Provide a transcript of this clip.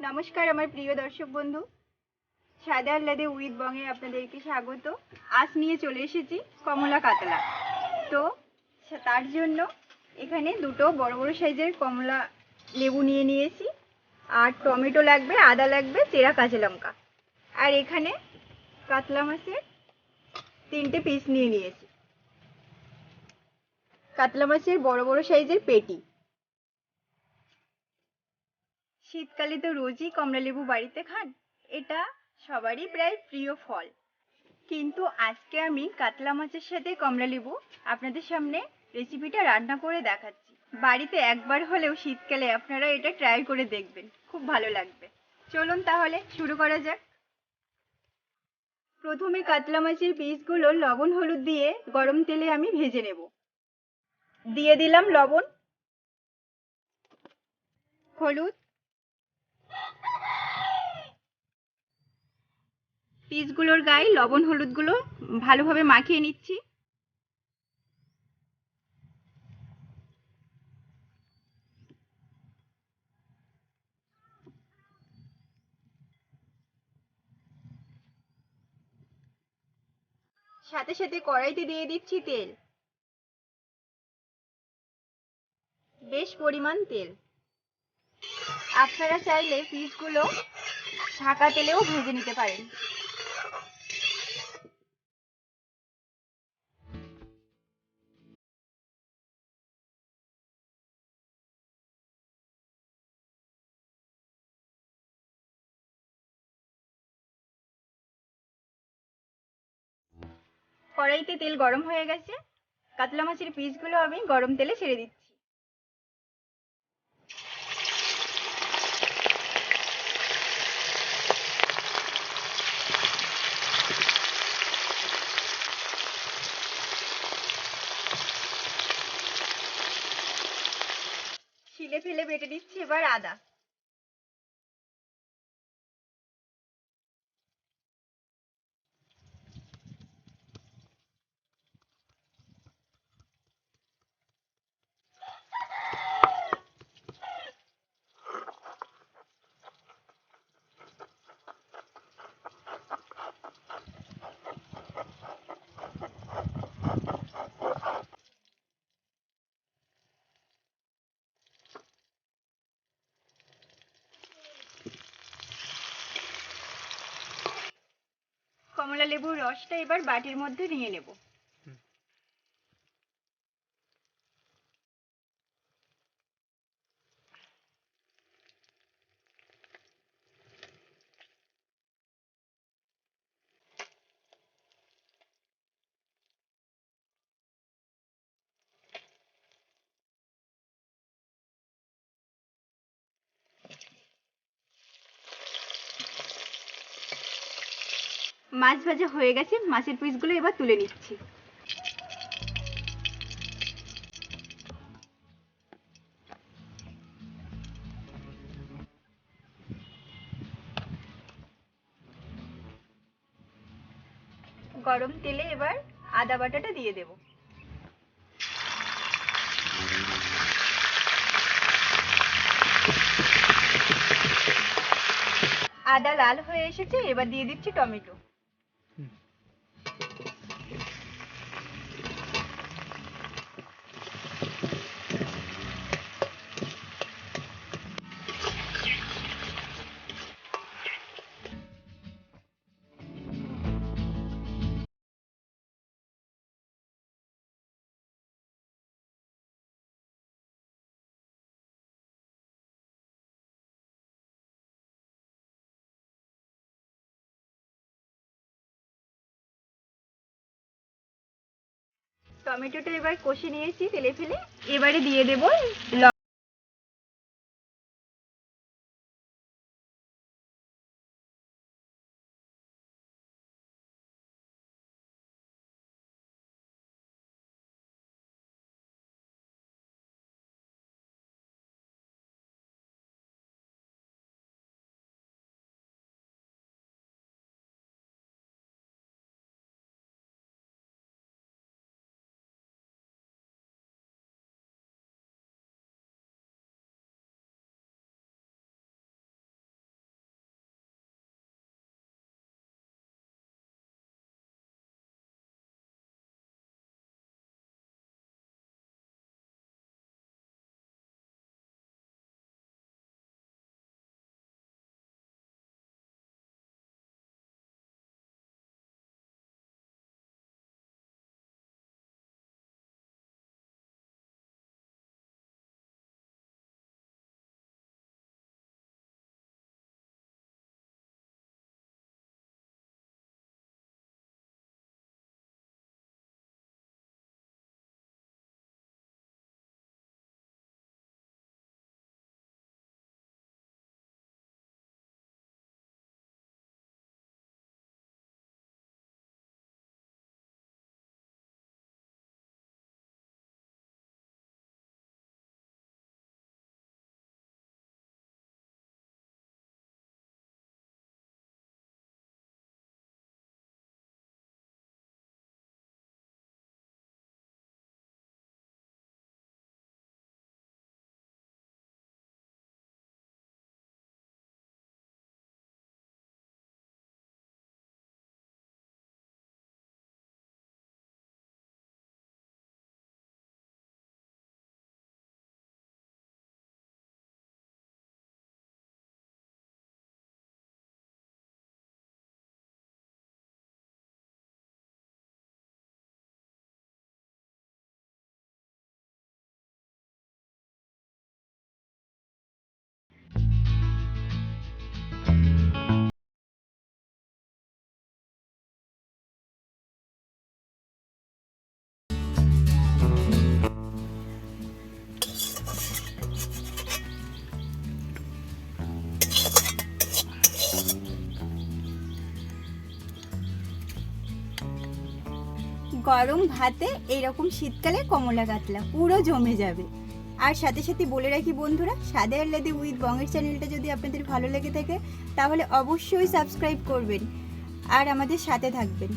নমস্কার আমার প্রিয় দর্শক বন্ধু, সাদা আহ্লাদে উইথ বঙে আপনাদেরকে স্বাগত। আজ নিয়ে চলে এসেছি কমলা কাতলা। তো তার জন্য এখানে দুটো বড় বড় সাইজের কমলা লেবু নিয়ে নিয়েছি, আর টমেটো লাগবে, আদা লাগবে, চেরা কাঁচা লঙ্কা, আর এখানে কাতলা মাছের 3টে পিস নিয়ে নিয়েছি। কাতলা মাছের বড় বড় সাইজের পেটি। শীতকালে তো রোজই কমলা লেবু বাড়িতে খান, এটা সবারই প্রায় প্রিয় ফল। কিন্তু আজকে আমি কাতলা মাছের সাথে কমলা লেবু আপনাদের সামনে রেসিপিটা রান্না করে দেখাচ্ছি। বাড়িতে একবার হলেও শীতকালে আপনারা এটা ট্রাই করে দেখবেন, খুব ভালো লাগবে। চলুন তাহলে শুরু করা যাক। প্রথমে কাতলা মাছের পিসগুলো লবণ হলুদ দিয়ে গরম তেলে আমি ভেজে নেব। দিয়ে দিলাম লবণ, হলুদ, পিসগুলোর গায়ে লবণ হলুদগুলো ভালোভাবে মাখিয়ে নিচ্ছি। সাথে সাথে কড়াইতে দিয়ে দিচ্ছি তেল, বেশ পরিমাণ তেল। আপনারা চাইলে পিসগুলো ঢাকা তেলেও ভেজে নিতে পারেন। কড়াইতে তেল গরম হয়ে গেছে, কাতলা মাছের পিসগুলো আমি গরম তেলে ছেড়ে দিচ্ছি। শিলে ফেলে বেটে দিচ্ছি এবার আদা। কমলা লেবুর রসটা এবার বাটির মধ্যে নিয়ে নেব। মাছ ভাজা হয়ে গেছে, মাছের পিসগুলো এবার তুলে নিচ্ছি। গরম তেলে এবার আদা বাটাটা দিয়ে দেব। আদা লাল হয়ে এসেছে, এবার দিয়ে দিচ্ছি টমেটো। টমেটোটা এবার কষে নিয়েছি তেলে ফেলে, এবারে দিয়ে দেব গরম ভাতে এইরকম শীতকালে কমলা কাতলা পুরো জমে যাবে। আর সাথে সাথে বলে রাখি বন্ধুরা, স্বাদে আহ্লাদে উইথ বঙের চ্যানেলটা যদি আপনাদের ভালো লেগে থাকে তাহলে অবশ্যই সাবস্ক্রাইব করবেন আর আমাদের সাথে থাকবেন।